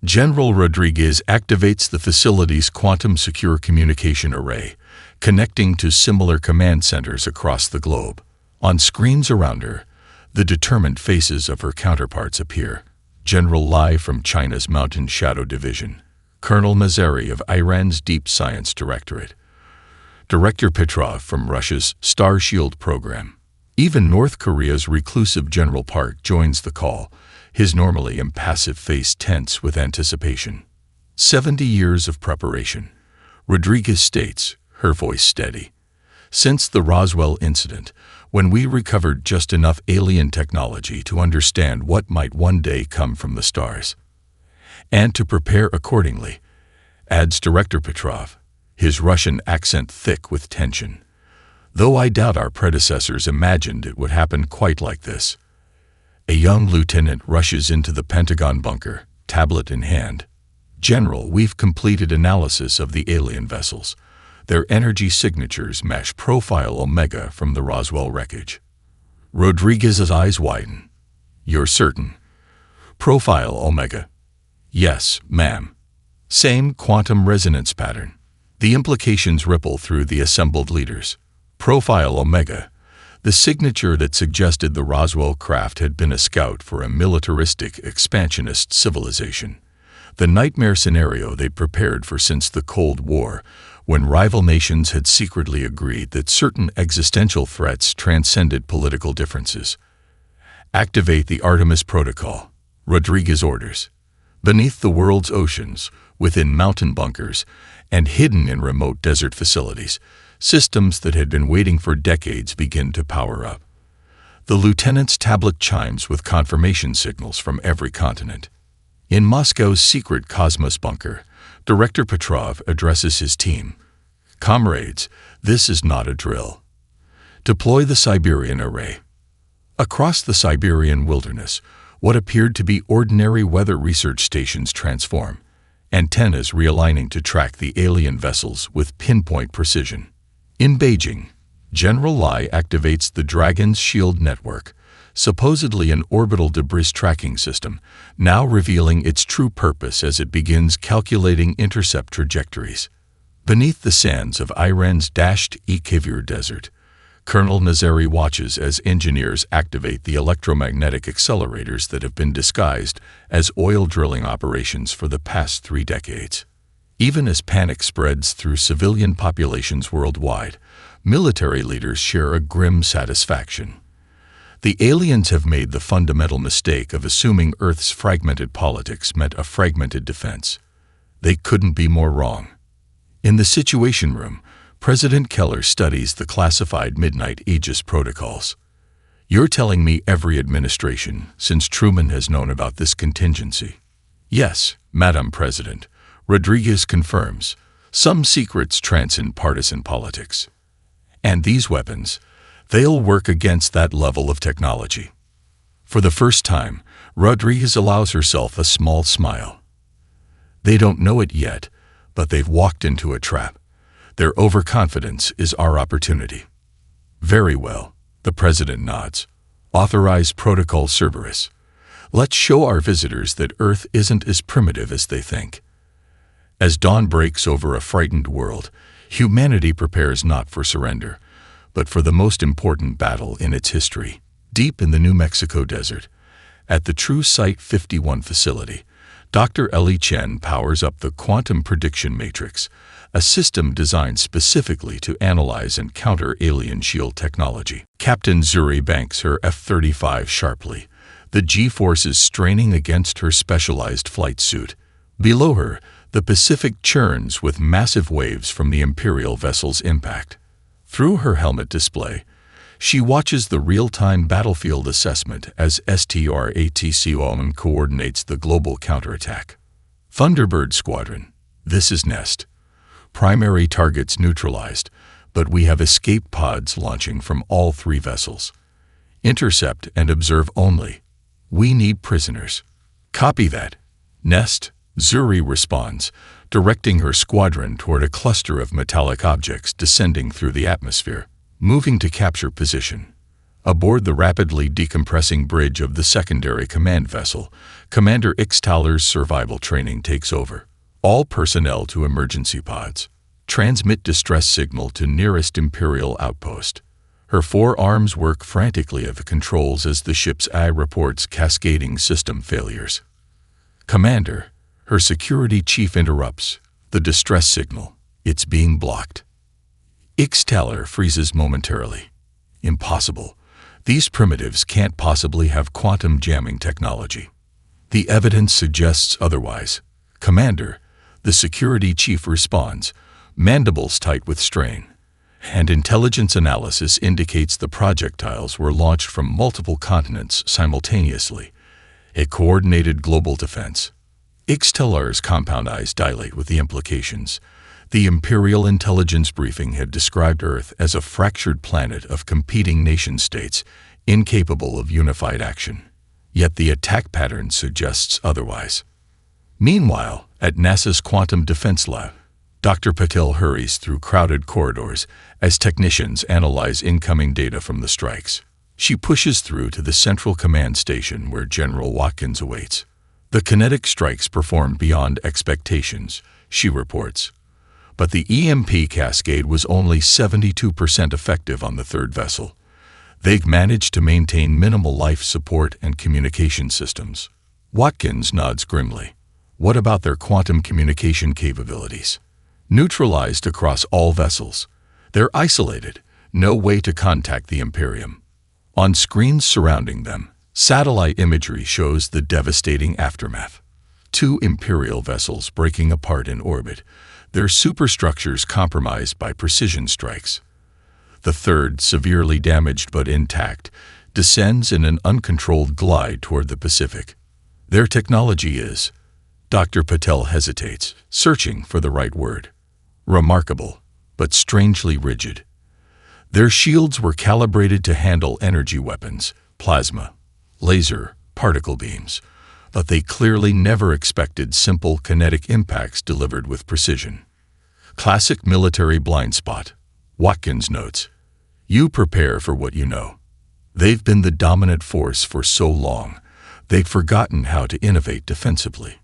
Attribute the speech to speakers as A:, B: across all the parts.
A: General Rodriguez activates the facility's quantum secure communication array, connecting to similar command centers across the globe. On screens around her, the determined faces of her counterparts appear. General Lai from China's Mountain Shadow Division, Colonel Nazari of Iran's Deep Science Directorate, Director Petrov from Russia's Star Shield program. Even North Korea's reclusive General Park joins the call, his normally impassive face tense with anticipation. 70 years of preparation, Rodriguez states, her voice steady. Since the Roswell incident, when we recovered just enough alien technology to understand what might one day come from the stars. And to prepare accordingly, adds Director Petrov, his Russian accent thick with tension. Though I doubt our predecessors imagined it would happen quite like this. A young lieutenant rushes into the Pentagon bunker, tablet in hand. General, we've completed analysis of the alien vessels. Their energy signatures match Profile Omega from the Roswell wreckage. Rodriguez's eyes widen. You're certain? Profile Omega. Yes, ma'am. Same quantum resonance pattern. The implications ripple through the assembled leaders. Profile Omega, the signature that suggested the Roswell craft had been a scout for a militaristic, expansionist civilization. The nightmare scenario they'd prepared for since the Cold War, when rival nations had secretly agreed that certain existential threats transcended political differences. Activate the Artemis Protocol, Rodriguez orders. Beneath the world's oceans, within mountain bunkers, and hidden in remote desert facilities, systems that had been waiting for decades begin to power up. The lieutenant's tablet chimes with confirmation signals from every continent. In Moscow's secret Cosmos bunker, Director Petrov addresses his team. Comrades, this is not a drill. Deploy the Siberian array. Across the Siberian wilderness, what appeared to be ordinary weather research stations transform, antennas realigning to track the alien vessels with pinpoint precision. In Beijing, General Lai activates the Dragon's Shield network, supposedly an orbital debris tracking system, now revealing its true purpose as it begins calculating intercept trajectories. Beneath the sands of Iran's dashed Ekivir Desert, Colonel Nazari watches as engineers activate the electromagnetic accelerators that have been disguised as oil drilling operations for the past 3 decades. Even as panic spreads through civilian populations worldwide, military leaders share a grim satisfaction. The aliens have made the fundamental mistake of assuming Earth's fragmented politics meant a fragmented defense. They couldn't be more wrong. In the Situation Room, President Keller studies the classified Midnight Aegis protocols. You're telling me every administration since Truman has known about this contingency? Yes, Madam President. Rodriguez confirms, some secrets transcend partisan politics. And these weapons, they'll work against that level of technology. For the first time, Rodriguez allows herself a small smile. They don't know it yet, but they've walked into a trap. Their overconfidence is our opportunity. Very well, the President nods. Authorize Protocol Cerberus. Let's show our visitors that Earth isn't as primitive as they think. As dawn breaks over a frightened world, humanity prepares not for surrender, but for the most important battle in its history. Deep in the New Mexico desert, at the True Sight 51 facility, Dr. Ellie Chen powers up the Quantum Prediction Matrix, a system designed specifically to analyze and counter alien shield technology. Captain Zuri banks her F-35 sharply, the G-forces straining against her specialized flight suit. Below her, the Pacific churns with massive waves from the Imperial vessel's impact. Through her helmet display, she watches the real-time battlefield assessment as STRATCOM coordinates the global counterattack. Thunderbird Squadron, this is Nest. Primary targets neutralized, but we have escape pods launching from all 3 vessels. Intercept and observe only. We need prisoners. Copy that. Nest, Zuri responds, directing her squadron toward a cluster of metallic objects descending through the atmosphere. Moving to capture position. Aboard the rapidly decompressing bridge of the secondary command vessel, Commander Ixtaler's survival training takes over. All personnel to emergency pods. Transmit distress signal to nearest Imperial outpost. Her 4 arms work frantically at the controls as the ship's eye reports cascading system failures. Commander, her security chief interrupts. The distress signal. It's being blocked. Ixtaler freezes momentarily. Impossible. These primitives can't possibly have quantum jamming technology. The evidence suggests otherwise. Commander, the security chief responds, mandibles tight with strain. And intelligence analysis indicates the projectiles were launched from multiple continents simultaneously. A coordinated global defense. Ixtaler's compound eyes dilate with the implications. The Imperial intelligence briefing had described Earth as a fractured planet of competing nation-states, incapable of unified action. Yet the attack pattern suggests otherwise. Meanwhile, at NASA's Quantum Defense Lab, Dr. Patel hurries through crowded corridors as technicians analyze incoming data from the strikes. She pushes through to the central command station where General Watkins awaits. The kinetic strikes performed beyond expectations, she reports. But the EMP cascade was only 72% effective on the third vessel. They've managed to maintain minimal life support and communication systems. Watkins nods grimly. What about their quantum communication capabilities? Neutralized across all vessels. They're isolated, no way to contact the Imperium. On screens surrounding them, satellite imagery shows the devastating aftermath. 2 Imperial vessels breaking apart in orbit, their superstructures compromised by precision strikes. The third, severely damaged but intact, descends in an uncontrolled glide toward the Pacific. Their technology is... Dr. Patel hesitates, searching for the right word. Remarkable, but strangely rigid. Their shields were calibrated to handle energy weapons, plasma, laser, particle beams, but they clearly never expected simple kinetic impacts delivered with precision. Classic military blind spot. Watkins notes, you prepare for what you know. They've been the dominant force for so long, they've forgotten how to innovate defensively.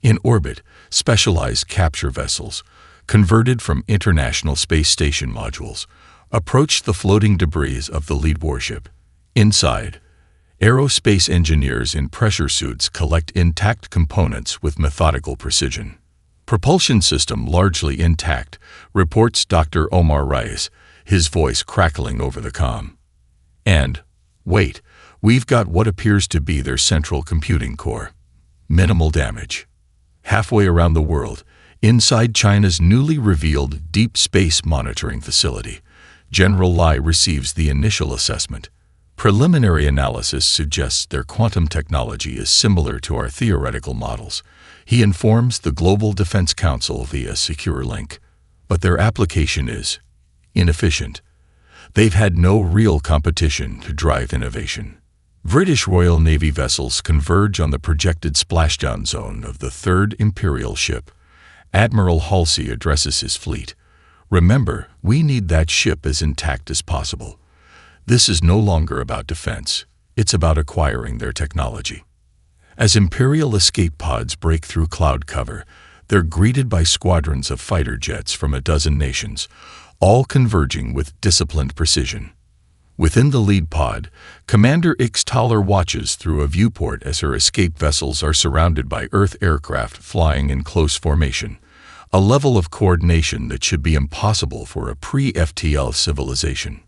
A: In orbit, specialized capture vessels, converted from International Space Station modules, approached the floating debris of the lead warship. Inside, aerospace engineers in pressure suits collect intact components with methodical precision. Propulsion system largely intact, reports Dr. Omar Reyes, his voice crackling over the comm. And, wait, we've got what appears to be their central computing core. Minimal damage. Halfway around the world, inside China's newly revealed Deep Space Monitoring Facility, General Lai receives the initial assessment. Preliminary analysis suggests their quantum technology is similar to our theoretical models. He informs the Global Defense Council via secure link. But their application is inefficient. They've had no real competition to drive innovation. British Royal Navy vessels converge on the projected splashdown zone of the 3rd Imperial ship. Admiral Halsey addresses his fleet. Remember, we need that ship as intact as possible. This is no longer about defense. It's about acquiring their technology. As Imperial escape pods break through cloud cover, they're greeted by squadrons of fighter jets from a dozen nations, all converging with disciplined precision. Within the lead pod, Commander Ixtaler watches through a viewport as her escape vessels are surrounded by Earth aircraft flying in close formation, a level of coordination that should be impossible for a pre-FTL civilization.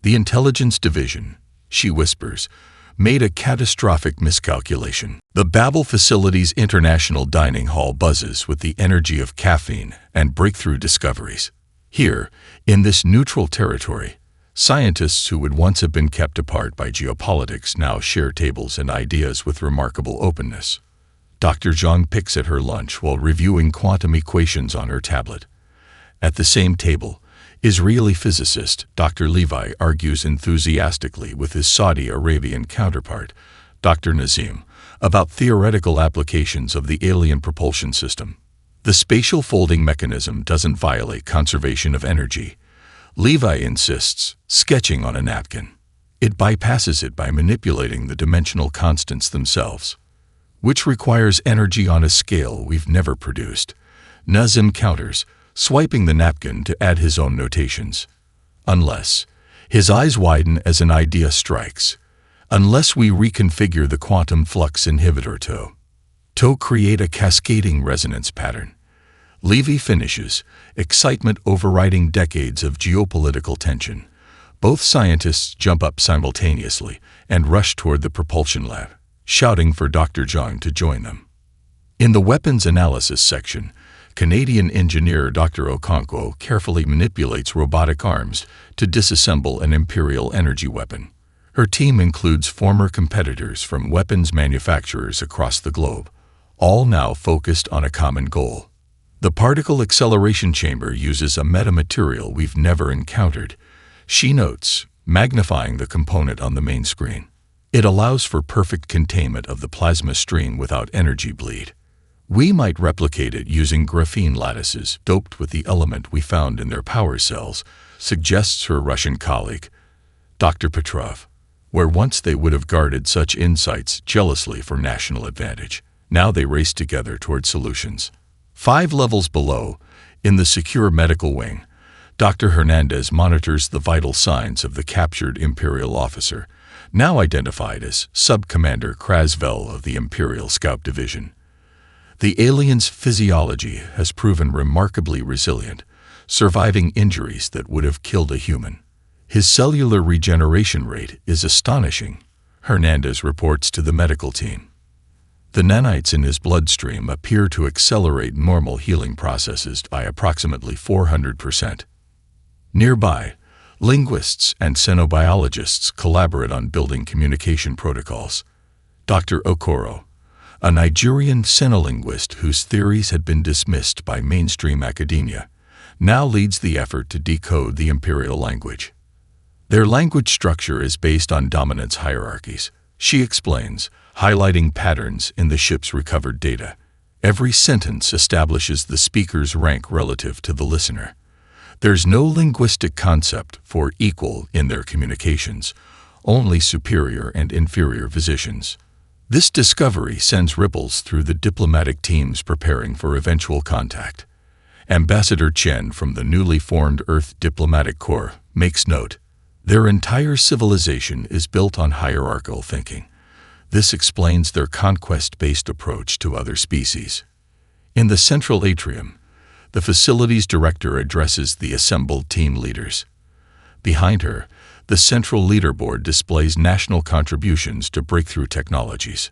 A: The intelligence division, she whispers, made a catastrophic miscalculation. The Babel facility's international dining hall buzzes with the energy of caffeine and breakthrough discoveries. Here, in this neutral territory, scientists who would once have been kept apart by geopolitics now share tables and ideas with remarkable openness. Dr. Zhang picks at her lunch while reviewing quantum equations on her tablet. At the same table, Israeli physicist Dr. Levi argues enthusiastically with his Saudi Arabian counterpart, Dr. Nazim, about theoretical applications of the alien propulsion system. The spatial folding mechanism doesn't violate conservation of energy, Levi insists, sketching on a napkin. It bypasses it by manipulating the dimensional constants themselves, which requires energy on a scale we've never produced. Nazim counters, swiping the napkin to add his own notations. Unless, his eyes widen as an idea strikes, unless we reconfigure the quantum flux inhibitor to create a cascading resonance pattern. Levy finishes, excitement overriding decades of geopolitical tension. Both scientists jump up simultaneously and rush toward the propulsion lab, shouting for Dr. Zhang to join them. In the weapons analysis section, Canadian engineer Dr. Okonkwo carefully manipulates robotic arms to disassemble an Imperial energy weapon. Her team includes former competitors from weapons manufacturers across the globe, all now focused on a common goal. The particle acceleration chamber uses a metamaterial we've never encountered, she notes, magnifying the component on the main screen. It allows for perfect containment of the plasma stream without energy bleed. We might replicate it using graphene lattices doped with the element we found in their power cells, suggests her Russian colleague, Dr. Petrov. Where once they would have guarded such insights jealously for national advantage, now they race together toward solutions. 5 levels below, in the secure medical wing, Dr. Hernandez monitors the vital signs of the captured Imperial officer, now identified as Sub-Commander Krasvel of the Imperial Scout Division. The alien's physiology has proven remarkably resilient, surviving injuries that would have killed a human. His cellular regeneration rate is astonishing, Hernandez reports to the medical team. The nanites in his bloodstream appear to accelerate normal healing processes by approximately 400%. Nearby, linguists and xenobiologists collaborate on building communication protocols. Dr. Okoro, a Nigerian xenolinguist whose theories had been dismissed by mainstream academia, now leads the effort to decode the Imperial language. Their language structure is based on dominance hierarchies, she explains, highlighting patterns in the ship's recovered data. Every sentence establishes the speaker's rank relative to the listener. There's no linguistic concept for equal in their communications, only superior and inferior positions. This discovery sends ripples through the diplomatic teams preparing for eventual contact. Ambassador Chen from the newly formed Earth Diplomatic Corps makes note. Their entire civilization is built on hierarchical thinking. This explains their conquest-based approach to other species. In the central atrium, the facilities director addresses the assembled team leaders. Behind her, the central leaderboard displays national contributions to breakthrough technologies.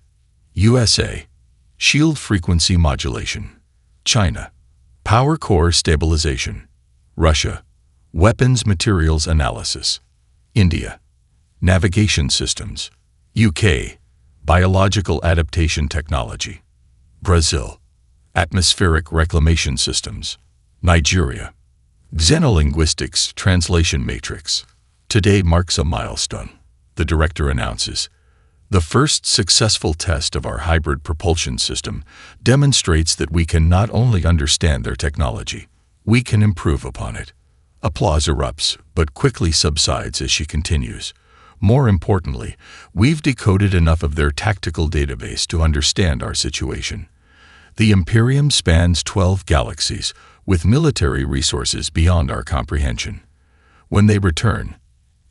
A: USA, shield frequency modulation. China, power core stabilization. Russia, weapons materials analysis. India, navigation systems. UK, biological adaptation technology. Brazil, atmospheric reclamation systems. Nigeria, xenolinguistics translation matrix. Today marks a milestone, the director announces. The first successful test of our hybrid propulsion system demonstrates that we can not only understand their technology, we can improve upon it. Applause erupts, but quickly subsides as she continues. More importantly, we've decoded enough of their tactical database to understand our situation. The Imperium spans 12 galaxies, with military resources beyond our comprehension. When they return,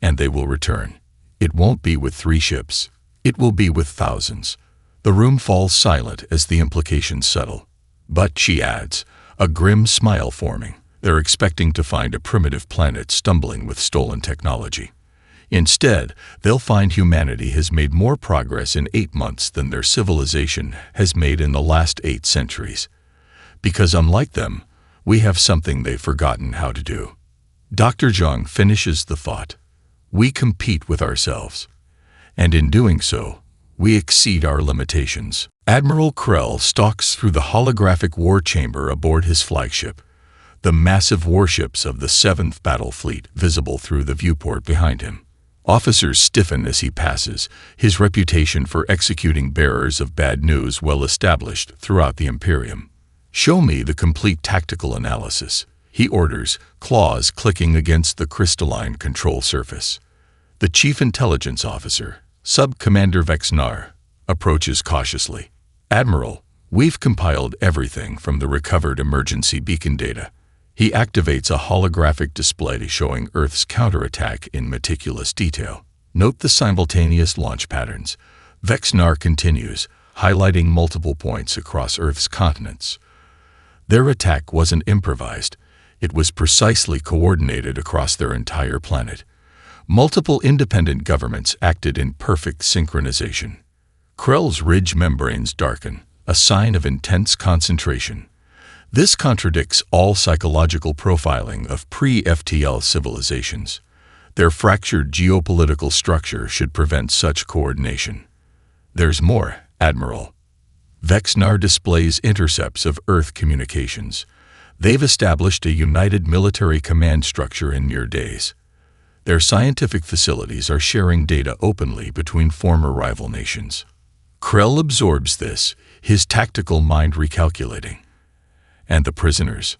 A: and they will return, it won't be with 3 ships. It will be with thousands. The room falls silent as the implications settle. But, she adds, a grim smile forming. They're expecting to find a primitive planet stumbling with stolen technology. Instead, they'll find humanity has made more progress in 8 months than their civilization has made in the last 8 centuries. Because unlike them, we have something they've forgotten how to do. Dr. Zhang finishes the thought. We compete with ourselves. And in doing so, we exceed our limitations. Admiral Krell stalks through the holographic war chamber aboard his flagship, the massive warships of the 7th Battle Fleet visible through the viewport behind him. Officers stiffen as he passes, his reputation for executing bearers of bad news well established throughout the Imperium. Show me the complete tactical analysis, he orders, claws clicking against the crystalline control surface. The Chief Intelligence Officer, Sub-Commander Vexnar, approaches cautiously. "Admiral, we've compiled everything from the recovered emergency beacon data." He activates a holographic display showing Earth's counterattack in meticulous detail. "Note the simultaneous launch patterns." Vexnar continues, highlighting multiple points across Earth's continents. Their attack wasn't improvised. It was precisely coordinated across their entire planet. Multiple independent governments acted in perfect synchronization. Krell's ridge membranes darken, a sign of intense concentration. This contradicts all psychological profiling of pre-FTL civilizations. Their fractured geopolitical structure should prevent such coordination. "There's more, Admiral." Vexnar displays intercepts of Earth communications. They've established a united military command structure in mere days. Their scientific facilities are sharing data openly between former rival nations. Krell absorbs this, his tactical mind recalculating. And the prisoners?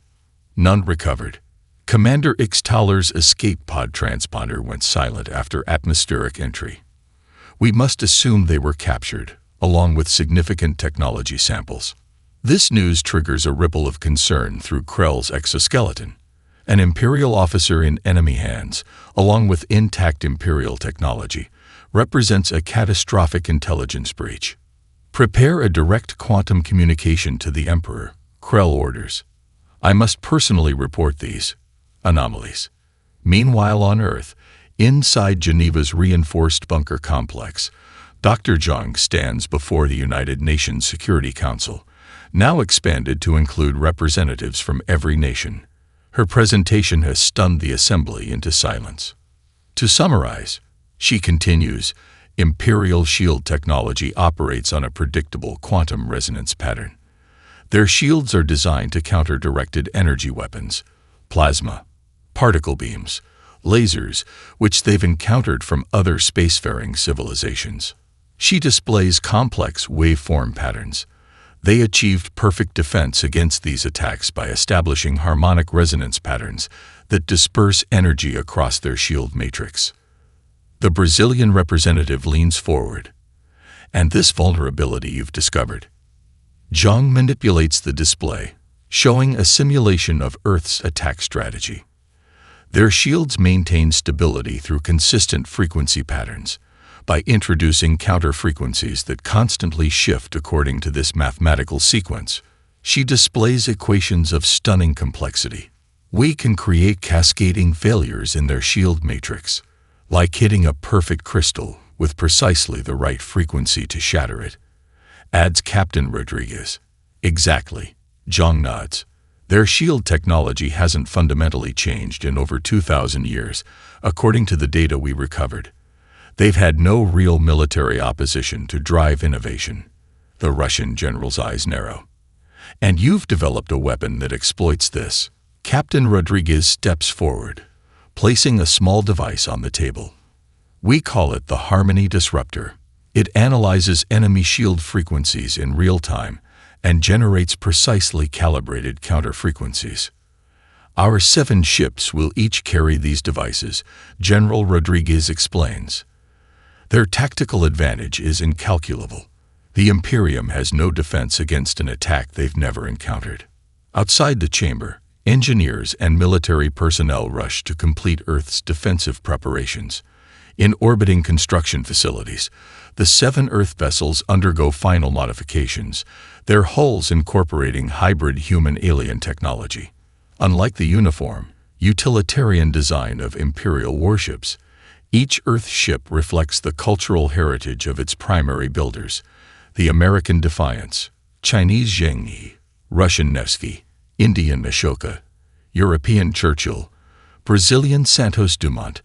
A: None recovered. Commander Ixtaler's escape pod transponder went silent after atmospheric entry. We must assume they were captured, along with significant technology samples. This news triggers a ripple of concern through Krell's exoskeleton. An Imperial officer in enemy hands, along with intact Imperial technology, represents a catastrophic intelligence breach. "Prepare a direct quantum communication to the Emperor," Krell orders. "I must personally report these anomalies." Meanwhile on Earth, inside Geneva's reinforced bunker complex, Dr. Zhang stands before the United Nations Security Council, now expanded to include representatives from every nation. Her presentation has stunned the assembly into silence. To summarize, she continues, Imperial shield technology operates on a predictable quantum resonance pattern. Their shields are designed to counter directed energy weapons, plasma, particle beams, lasers, which they've encountered from other spacefaring civilizations. She displays complex waveform patterns. They achieved perfect defense against these attacks by establishing harmonic resonance patterns that disperse energy across their shield matrix. The Brazilian representative leans forward. "And this vulnerability you've discovered?" Zhang manipulates the display, showing a simulation of Earth's attack strategy. Their shields maintain stability through consistent frequency patterns. By introducing counter-frequencies that constantly shift according to this mathematical sequence, she displays equations of stunning complexity. We can create cascading failures in their shield matrix, like hitting a perfect crystal with precisely the right frequency to shatter it, adds Captain Rodriguez. "Exactly," Zhang nods. "Their shield technology hasn't fundamentally changed in over 2,000 years, according to the data we recovered. They've had no real military opposition to drive innovation." The Russian general's eyes narrow. "And you've developed a weapon that exploits this." Captain Rodriguez steps forward, placing a small device on the table. "We call it the Harmony Disruptor. It analyzes enemy shield frequencies in real time and generates precisely calibrated counter-frequencies. Our 7 ships will each carry these devices," General Rodriguez explains. "Their tactical advantage is incalculable. The Imperium has no defense against an attack they've never encountered." Outside the chamber, engineers and military personnel rush to complete Earth's defensive preparations. In orbiting construction facilities, the 7 Earth vessels undergo final modifications, their hulls incorporating hybrid human-alien technology. Unlike the uniform, utilitarian design of Imperial warships, each Earth ship reflects the cultural heritage of its primary builders: the American Defiance, Chinese Zhenghe, Russian Nevsky, Indian Ashoka, European Churchill, Brazilian Santos Dumont,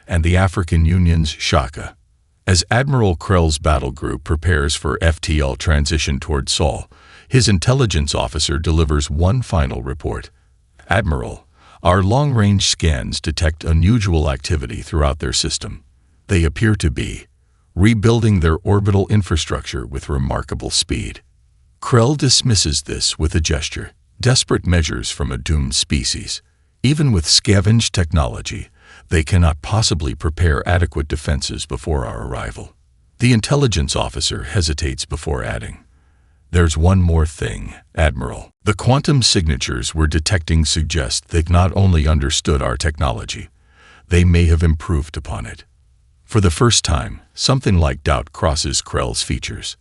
A: and the African Union's Shaka. As Admiral Krell's battle group prepares for FTL transition toward Sol, his intelligence officer delivers one final report. "Admiral, our long-range scans detect unusual activity throughout their system. They appear to be rebuilding their orbital infrastructure with remarkable speed." Krell dismisses this with a gesture. Desperate measures from a doomed species. Even with scavenged technology, They cannot possibly prepare adequate defenses before our arrival. The intelligence officer hesitates before adding, "There's one more thing, Admiral. The quantum signatures we're detecting suggest they've not only understood our technology, they may have improved upon it." For the first time, something like doubt crosses Krell's features.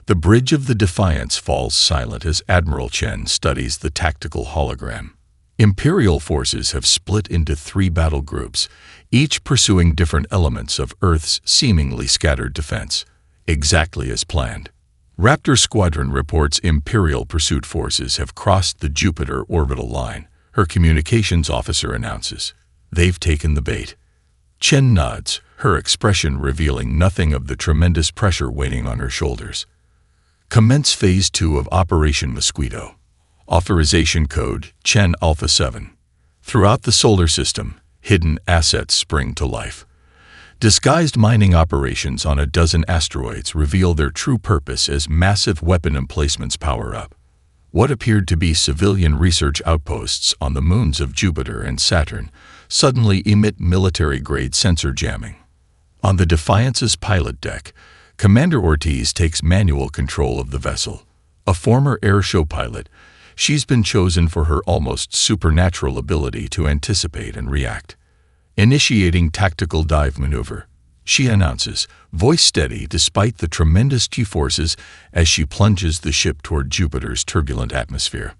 A: The bridge of the Defiance falls silent as Admiral Chen studies the tactical hologram. Imperial forces have split into 3 battle groups, each pursuing different elements of Earth's seemingly scattered defense, exactly as planned. Raptor Squadron reports Imperial pursuit forces have crossed the Jupiter orbital line, her communications officer announces. They've taken the bait. Chen nods, her expression revealing nothing of the tremendous pressure waiting on her shoulders. Commence Phase 2 of Operation Mosquito. Authorization code Chen Alpha 7. Throughout the solar system, hidden assets spring to life. Disguised mining operations on a dozen asteroids reveal their true purpose as massive weapon emplacements power up. What appeared to be civilian research outposts on the moons of Jupiter and Saturn suddenly emit military-grade sensor jamming. On the Defiance's pilot deck, Commander Ortiz takes manual control of the vessel. A former airshow pilot, she's been chosen for her almost supernatural ability to anticipate and react. Initiating tactical dive maneuver, she announces, voice steady despite the tremendous G-forces as she plunges the ship toward Jupiter's turbulent atmosphere.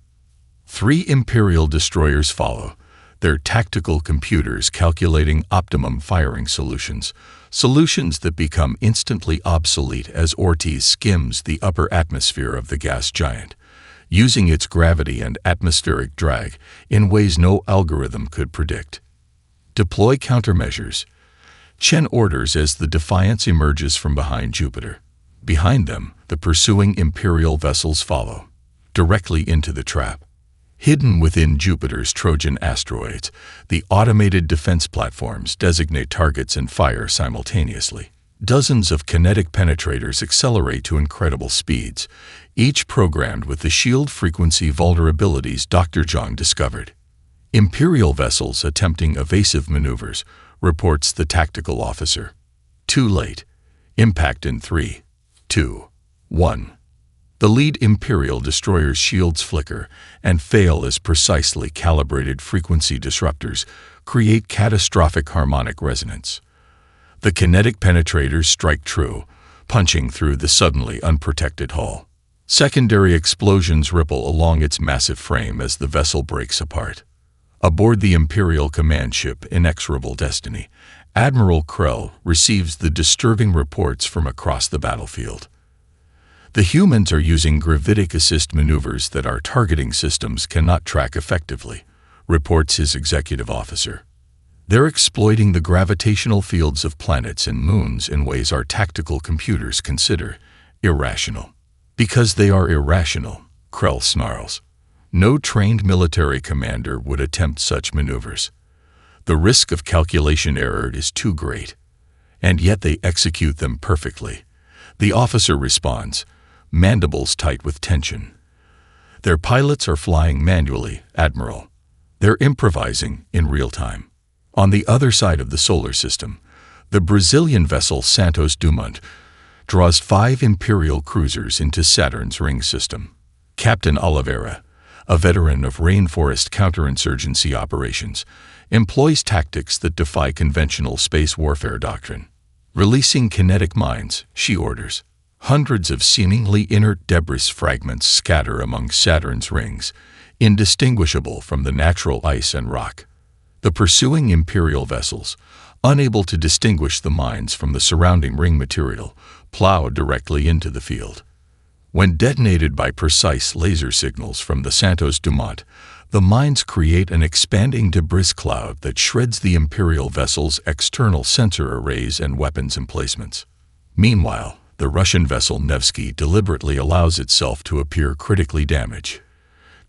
A: 3 Imperial destroyers follow, their tactical computers calculating optimum firing solutions that become instantly obsolete as Ortiz skims the upper atmosphere of the gas giant, using its gravity and atmospheric drag in ways no algorithm could predict. Deploy countermeasures, Chen orders as the Defiance emerges from behind Jupiter. Behind them, the pursuing Imperial vessels follow, directly into the trap. Hidden within Jupiter's Trojan asteroids, the automated defense platforms designate targets and fire simultaneously. Dozens of kinetic penetrators accelerate to incredible speeds, each programmed with the shield frequency vulnerabilities Dr. Zhang discovered. Imperial vessels attempting evasive maneuvers, reports the tactical officer. Too late. Impact in 3, 2, 1. The lead Imperial destroyer's shields flicker and fail as precisely calibrated frequency disruptors create catastrophic harmonic resonance. The kinetic penetrators strike true, punching through the suddenly unprotected hull. Secondary explosions ripple along its massive frame as the vessel breaks apart. Aboard the Imperial command ship Inexorable Destiny, Admiral Krell receives the disturbing reports from across the battlefield. The humans are using gravitic assist maneuvers that our targeting systems cannot track effectively, reports his executive officer. They're exploiting the gravitational fields of planets and moons in ways our tactical computers consider irrational. Because they are irrational, Krell snarls. No trained military commander would attempt such maneuvers. The risk of calculation error is too great, and yet they execute them perfectly. The officer responds, mandibles tight with tension. Their pilots are flying manually, Admiral. They're improvising in real time. On the other side of the solar system, the Brazilian vessel Santos Dumont draws 5 Imperial cruisers into Saturn's ring system. Captain Oliveira, a veteran of rainforest counterinsurgency operations, employs tactics that defy conventional space warfare doctrine. Releasing kinetic mines, she orders. Hundreds of seemingly inert debris fragments scatter among Saturn's rings, indistinguishable from the natural ice and rock. The pursuing Imperial vessels, unable to distinguish the mines from the surrounding ring material, plow directly into the field. When detonated by precise laser signals from the Santos Dumont, the mines create an expanding debris cloud that shreds the Imperial vessel's external sensor arrays and weapons emplacements. Meanwhile, the Russian vessel Nevsky deliberately allows itself to appear critically damaged,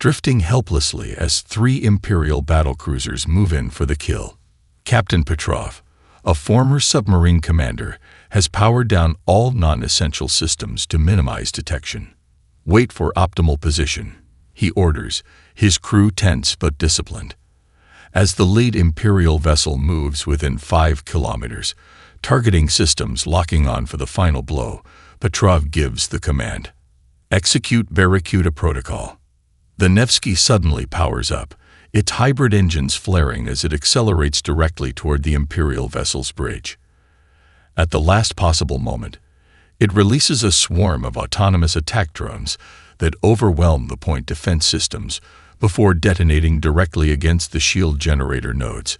A: drifting helplessly as 3 Imperial battlecruisers move in for the kill. Captain Petrov, a former submarine commander, has powered down all non-essential systems to minimize detection. Wait for optimal position, he orders, his crew tense but disciplined. As the lead Imperial vessel moves within 5 kilometers, targeting systems locking on for the final blow, Petrov gives the command. Execute Barracuda protocol. The Nevsky suddenly powers up, its hybrid engines flaring as it accelerates directly toward the Imperial vessel's bridge. At the last possible moment, it releases a swarm of autonomous attack drones that overwhelm the point defense systems before detonating directly against the shield generator nodes,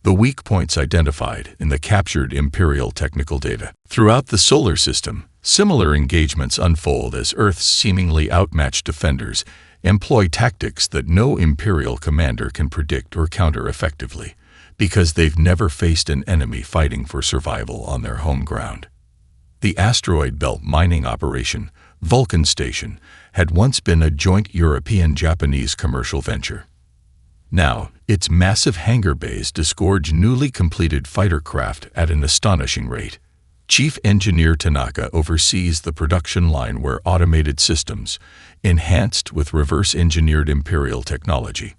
A: the weak points identified in the captured Imperial technical data. Throughout the solar system, similar engagements unfold as Earth's seemingly outmatched defenders employ tactics that no Imperial commander can predict or counter effectively, because they've never faced an enemy fighting for survival on their home ground. The asteroid belt mining operation, Vulcan Station, had once been a joint European-Japanese commercial venture. Now, its massive hangar bays disgorge newly completed fighter craft at an astonishing rate. Chief Engineer Tanaka oversees the production line where automated systems, enhanced with reverse-engineered Imperial technology,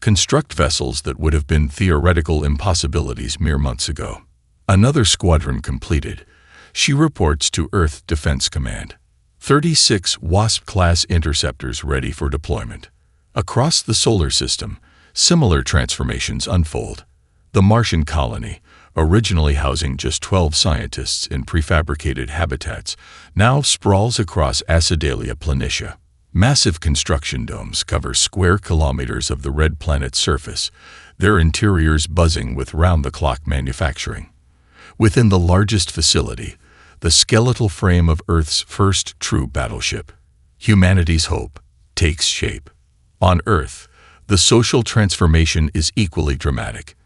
A: construct vessels that would have been theoretical impossibilities mere months ago. Another squadron completed, she reports to Earth Defense Command. 36 Wasp-class interceptors ready for deployment. Across the solar system, similar transformations unfold. The Martian colony, originally housing just 12 scientists in prefabricated habitats, now sprawls across Acidalia Planitia. Massive construction domes cover square kilometers of the red planet's surface, their interiors buzzing with round-the-clock manufacturing. Within the largest facility, the skeletal frame of Earth's first true battleship, humanity's hope, takes shape. On Earth, the social transformation is equally dramatic.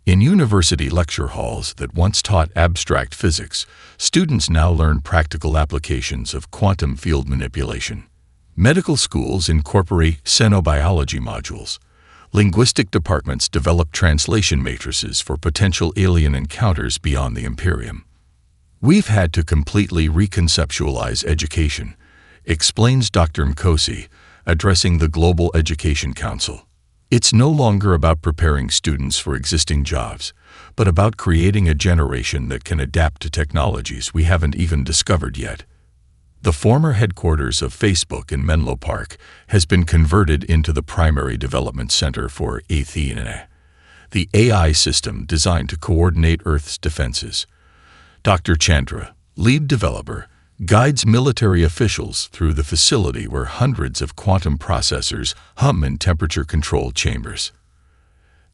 A: In university lecture halls that once taught abstract physics, students now learn practical applications of quantum field manipulation. Medical schools incorporate xenobiology modules. Linguistic departments develop translation matrices for potential alien encounters beyond the Imperium. We've had to completely reconceptualize education, explains Dr. Mkosi, addressing the Global Education Council. It's no longer about preparing students for existing jobs, but about creating a generation that can adapt to technologies we haven't even discovered yet. The former headquarters of Facebook in Menlo Park has been converted into the primary development center for Athena, the AI system designed to coordinate Earth's defenses. Dr. Chandra, lead developer, guides military officials through the facility where hundreds of quantum processors hum in temperature-controlled chambers.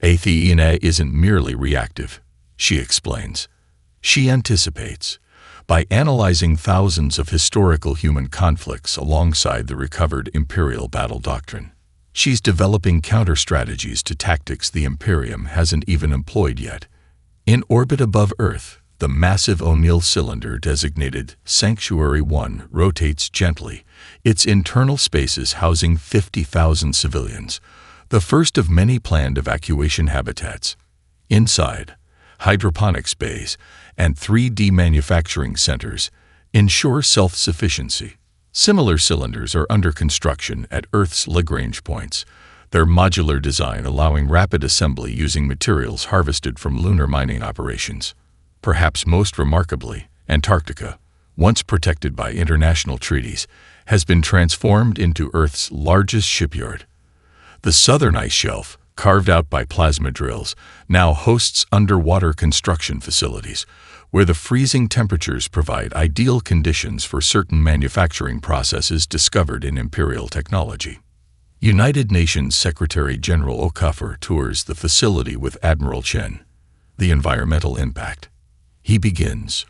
A: Athena isn't merely reactive, she explains. She anticipates. By analyzing thousands of historical human conflicts alongside the recovered Imperial battle doctrine, she's developing counter-strategies to tactics the Imperium hasn't even employed yet. In orbit above Earth, the massive O'Neill cylinder designated Sanctuary 1 rotates gently, its internal spaces housing 50,000 civilians, the first of many planned evacuation habitats. Inside, hydroponics bays and 3D manufacturing centers ensure self-sufficiency. Similar cylinders are under construction at Earth's Lagrange points, their modular design allowing rapid assembly using materials harvested from lunar mining operations. Perhaps most remarkably, Antarctica, once protected by international treaties, has been transformed into Earth's largest shipyard. The southern ice shelf, carved out by plasma drills, now hosts underwater construction facilities, where the freezing temperatures provide ideal conditions for certain manufacturing processes discovered in Imperial technology. United Nations Secretary-General Okafor tours the facility with Admiral Chen. The environmental impact, he begins,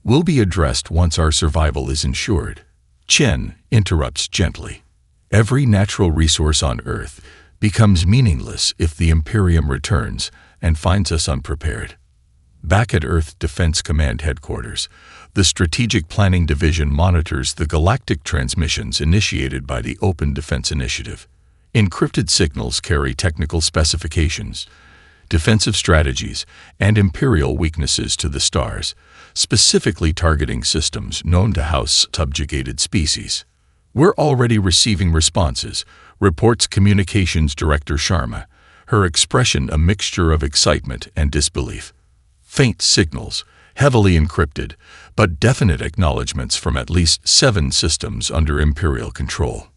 A: will be addressed once our survival is ensured. Chen interrupts gently. Every natural resource on Earth becomes meaningless if the Imperium returns and finds us unprepared. Back at Earth Defense Command headquarters, the Strategic Planning Division monitors the galactic transmissions initiated by the Open Defense Initiative. Encrypted signals carry technical specifications, defensive strategies, and Imperial weaknesses to the stars, specifically targeting systems known to house subjugated species. We're already receiving responses, reports Communications Director Sharma, her expression a mixture of excitement and disbelief. Faint signals, heavily encrypted, but definite acknowledgments from at least 7 systems under Imperial control.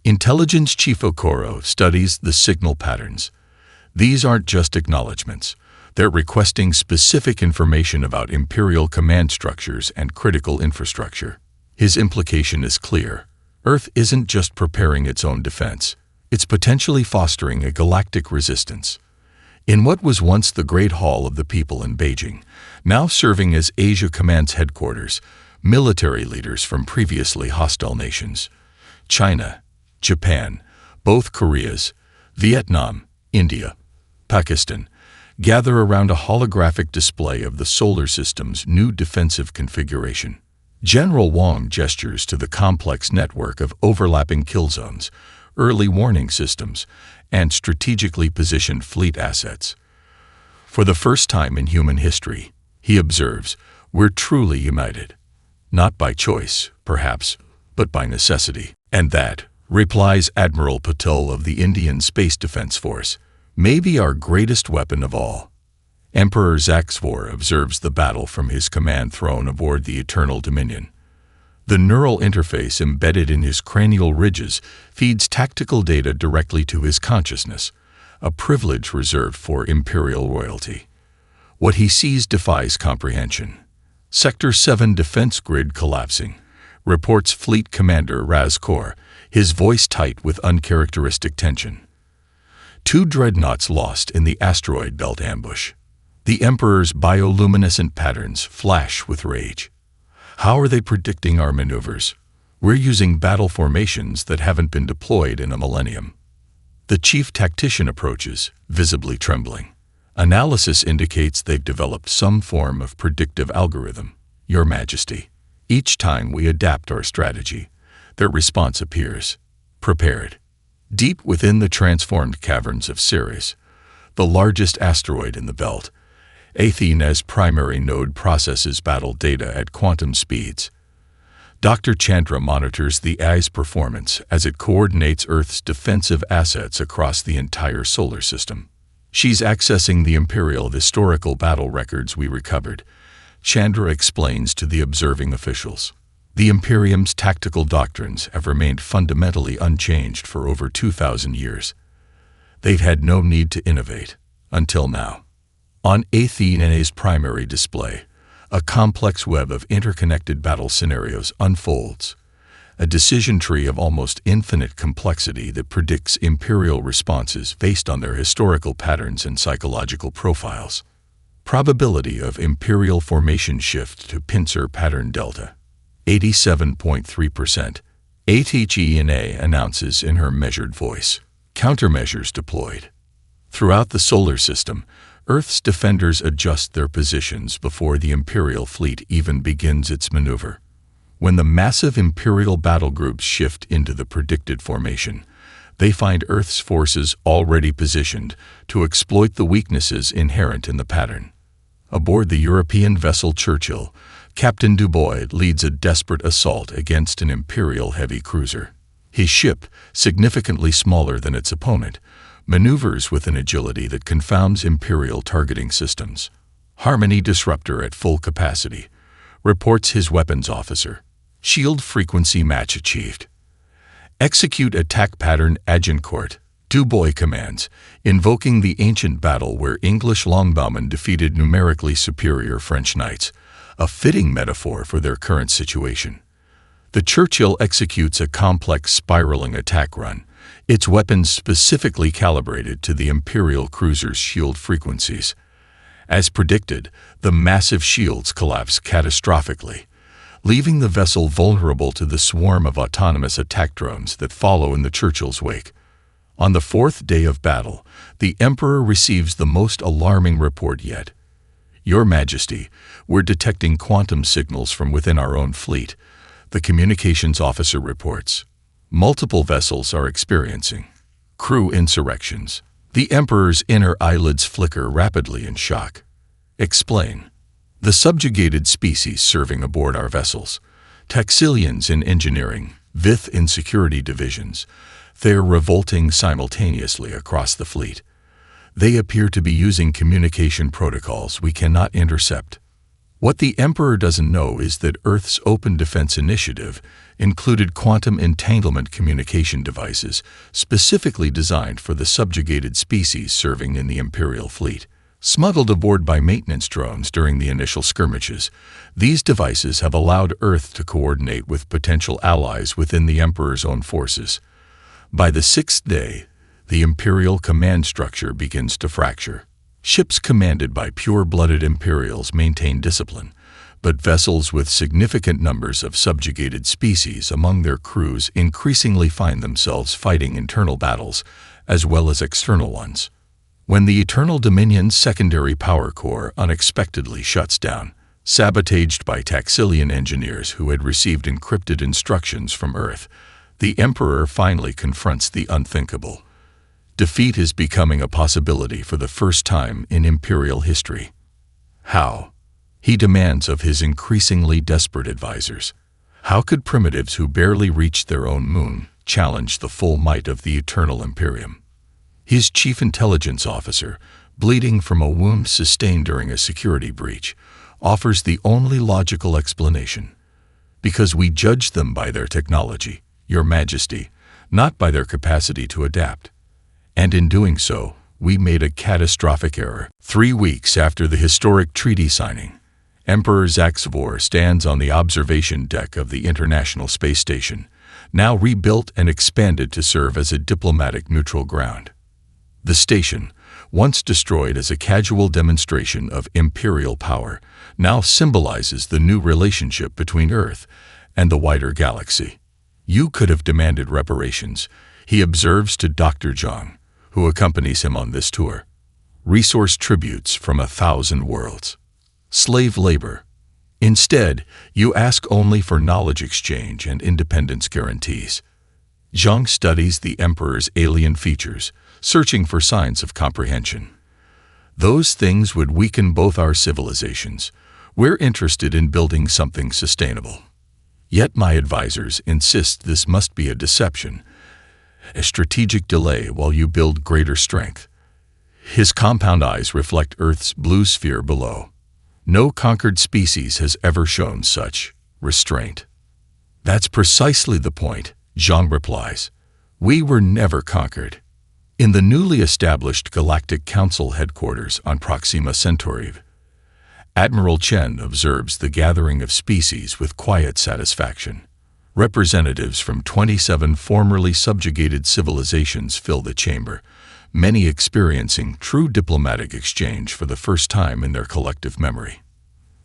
A: Intelligence Chief Okoro studies the signal patterns. These aren't just acknowledgments. They're requesting specific information about Imperial command structures and critical infrastructure. His implication is clear. Earth isn't just preparing its own defense. It's potentially fostering a galactic resistance. In what was once the Great Hall of the People in Beijing, now serving as Asia Command's headquarters, military leaders from previously hostile nations, China, Japan, both Koreas, Vietnam, India, Pakistan, gather around a holographic display of the solar system's new defensive configuration. General Wang gestures to the complex network of overlapping kill zones, early warning systems, and strategically positioned fleet assets. For the first time in human history, he observes, we're truly united. Not by choice, perhaps, but by necessity. And that, replies Admiral Patel of the Indian Space Defense Force, may be our greatest weapon of all. Emperor Zaxvor observes the battle from his command throne aboard the Eternal Dominion. The neural interface embedded in his cranial ridges feeds tactical data directly to his consciousness, a privilege reserved for Imperial royalty. What he sees defies comprehension. Sector 7 defense grid collapsing, reports Fleet Commander Razkor, his voice tight with uncharacteristic tension. 2 dreadnoughts lost in the asteroid belt ambush. The Emperor's bioluminescent patterns flash with rage. How are they predicting our maneuvers? We're using battle formations that haven't been deployed in a millennium. The chief tactician approaches, visibly trembling. Analysis indicates they've developed some form of predictive algorithm. Your Majesty, each time we adapt our strategy, their response appears prepared. Deep within the transformed caverns of Ceres, the largest asteroid in the belt, Athena's primary node processes battle data at quantum speeds. Dr. Chandra monitors the AI's performance as it coordinates Earth's defensive assets across the entire solar system. She's accessing the Imperial historical battle records we recovered, Chandra explains to the observing officials. The Imperium's tactical doctrines have remained fundamentally unchanged for over 2,000 years. They've had no need to innovate, until now. On Athena's primary display, a complex web of interconnected battle scenarios unfolds, a decision tree of almost infinite complexity that predicts Imperial responses based on their historical patterns and psychological profiles. Probability of Imperial formation shift to pincer pattern delta, 87.3%. Athena announces in her measured voice. Countermeasures deployed. Throughout the solar system, Earth's defenders adjust their positions before the Imperial fleet even begins its maneuver. When the massive Imperial battle groups shift into the predicted formation, they find Earth's forces already positioned to exploit the weaknesses inherent in the pattern. Aboard the European vessel Churchill, Captain Dubois leads a desperate assault against an Imperial heavy cruiser. His ship, significantly smaller than its opponent, maneuvers with an agility that confounds Imperial targeting systems. Harmony disruptor at full capacity, reports his weapons officer. Shield frequency match achieved. Execute attack pattern Agincourt, Dubois commands, invoking the ancient battle where English longbowmen defeated numerically superior French knights, a fitting metaphor for their current situation. The Churchill executes a complex spiraling attack run, its weapons specifically calibrated to the Imperial cruiser's shield frequencies. As predicted, the massive shields collapse catastrophically, leaving the vessel vulnerable to the swarm of autonomous attack drones that follow in the Churchill's wake. On the 4th day of battle, the Emperor receives the most alarming report yet. Your Majesty, we're detecting quantum signals from within our own fleet, the communications officer reports. Multiple vessels are experiencing crew insurrections. The Emperor's inner eyelids flicker rapidly in shock. Explain. The subjugated species serving aboard our vessels, Taxilians in engineering, Vith in security divisions, they're revolting simultaneously across the fleet. They appear to be using communication protocols we cannot intercept. What the Emperor doesn't know is that Earth's Open Defense Initiative included quantum entanglement communication devices specifically designed for the subjugated species serving in the Imperial fleet. Smuggled aboard by maintenance drones during the initial skirmishes, these devices have allowed Earth to coordinate with potential allies within the Emperor's own forces. By the 6th day, the Imperial command structure begins to fracture. Ships commanded by pure-blooded Imperials maintain discipline, but vessels with significant numbers of subjugated species among their crews increasingly find themselves fighting internal battles as well as external ones. When the Eternal Dominion's secondary power core unexpectedly shuts down, sabotaged by Taxilian engineers who had received encrypted instructions from Earth, the Emperor finally confronts the unthinkable. Defeat is becoming a possibility for the first time in Imperial history. How? He demands of his increasingly desperate advisors. How could primitives who barely reached their own moon challenge the full might of the Eternal Imperium? His chief intelligence officer, bleeding from a wound sustained during a security breach, offers the only logical explanation. Because we judge them by their technology, Your Majesty, not by their capacity to adapt. And in doing so, we made a catastrophic error. 3 weeks after the historic treaty signing, Emperor Zaxvor stands on the observation deck of the International Space Station, now rebuilt and expanded to serve as a diplomatic neutral ground. The station, once destroyed as a casual demonstration of imperial power, now symbolizes the new relationship between Earth and the wider galaxy. You could have demanded reparations, he observes to Dr. Zhang, who accompanies him on this tour. Resource tributes from 1,000 worlds. Slave labor. Instead, you ask only for knowledge exchange and independence guarantees. Zhang studies the Emperor's alien features, searching for signs of comprehension. Those things would weaken both our civilizations. We're interested in building something sustainable. Yet my advisors insist this must be a deception, a strategic delay while you build greater strength. His compound eyes reflect Earth's blue sphere below. No conquered species has ever shown such restraint. That's precisely the point, Zhang replies. We were never conquered. In the newly established Galactic Council headquarters on Proxima Centauri, Admiral Chen observes the gathering of species with quiet satisfaction. Representatives from 27 formerly subjugated civilizations fill the chamber, many experiencing true diplomatic exchange for the first time in their collective memory.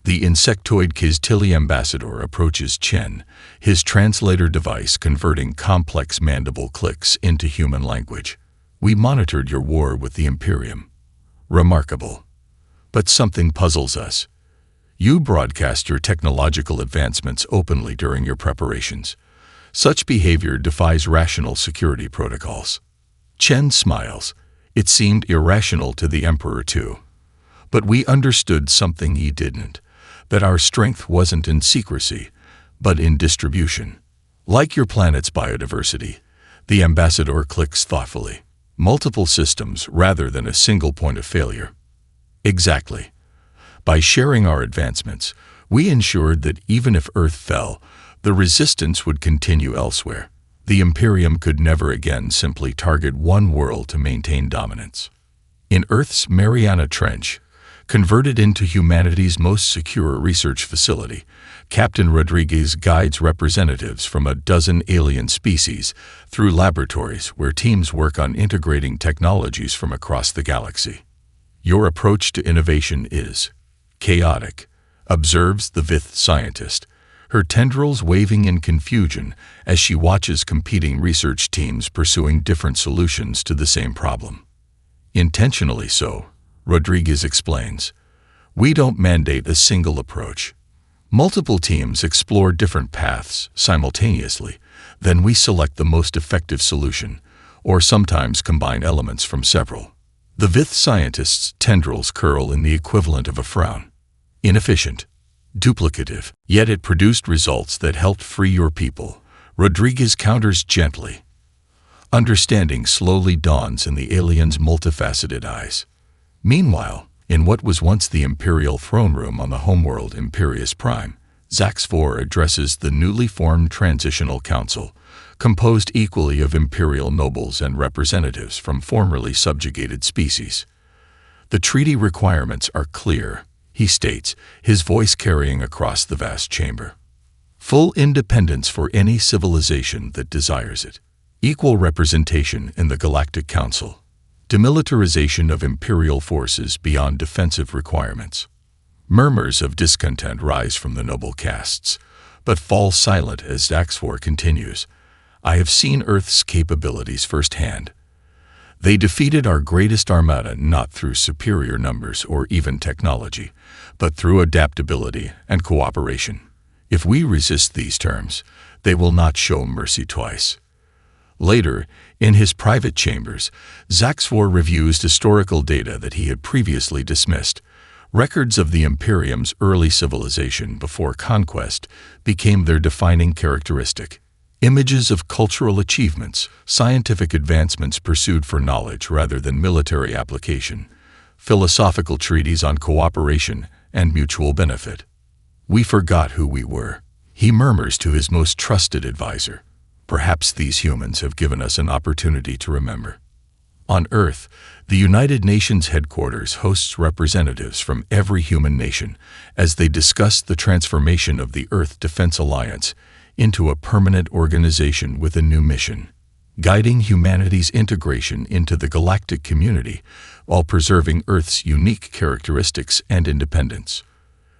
A: The insectoid Kiztili ambassador approaches Chen, his translator device converting complex mandible clicks into human language. We monitored your war with the Imperium. Remarkable. But something puzzles us. You broadcast your technological advancements openly during your preparations. Such behavior defies rational security protocols. Chen smiles. It seemed irrational to the Emperor too. But we understood something he didn't, that our strength wasn't in secrecy, but in distribution. Like your planet's biodiversity, the ambassador clicks thoughtfully. Multiple systems rather than a single point of failure. Exactly. By sharing our advancements, we ensured that even if Earth fell, the resistance would continue elsewhere. The Imperium could never again simply target one world to maintain dominance. In Earth's Mariana Trench, converted into humanity's most secure research facility, Captain Rodriguez guides representatives from a dozen alien species through laboratories where teams work on integrating technologies from across the galaxy. Your approach to innovation is chaotic, observes the fifth scientist, her tendrils waving in confusion as she watches competing research teams pursuing different solutions to the same problem. Intentionally so, Rodriguez explains. We don't mandate a single approach. Multiple teams explore different paths simultaneously, then we select the most effective solution, or sometimes combine elements from several. The fifth scientist's tendrils curl in the equivalent of a frown. Inefficient, duplicative, yet it produced results that helped free your people. Rodriguez counters gently. Understanding slowly dawns in the alien's multifaceted eyes. Meanwhile, in what was once the Imperial throne room on the homeworld Imperius Prime, Zax-4 addresses the newly formed Transitional Council, composed equally of Imperial nobles and representatives from formerly subjugated species. The treaty requirements are clear, he states, his voice carrying across the vast chamber. Full independence for any civilization that desires it. Equal representation in the Galactic Council. Demilitarization of Imperial forces beyond defensive requirements. Murmurs of discontent rise from the noble castes, but fall silent as Zax-4 continues. I have seen Earth's capabilities firsthand. They defeated our greatest armada not through superior numbers or even technology, but through adaptability and cooperation. If we resist these terms, they will not show mercy twice. Later, in his private chambers, Zax-4 reviews historical data that he had previously dismissed. Records of the Imperium's early civilization before conquest became their defining characteristic. Images of cultural achievements, scientific advancements pursued for knowledge rather than military application, philosophical treaties on cooperation and mutual benefit. We forgot who we were, he murmurs to his most trusted advisor. Perhaps these humans have given us an opportunity to remember. On Earth, the United Nations headquarters hosts representatives from every human nation as they discuss the transformation of the Earth Defense Alliance into a permanent organization with a new mission, guiding humanity's integration into the galactic community while preserving Earth's unique characteristics and independence.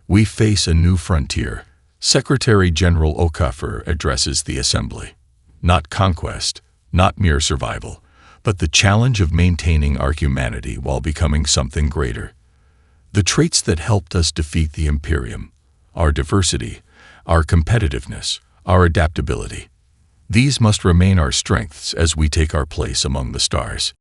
A: We face a new frontier, Secretary General Okafor addresses the Assembly. Not conquest, not mere survival, but the challenge of maintaining our humanity while becoming something greater. The traits that helped us defeat the Imperium, our diversity, our competitiveness, our adaptability. These must remain our strengths as we take our place among the stars.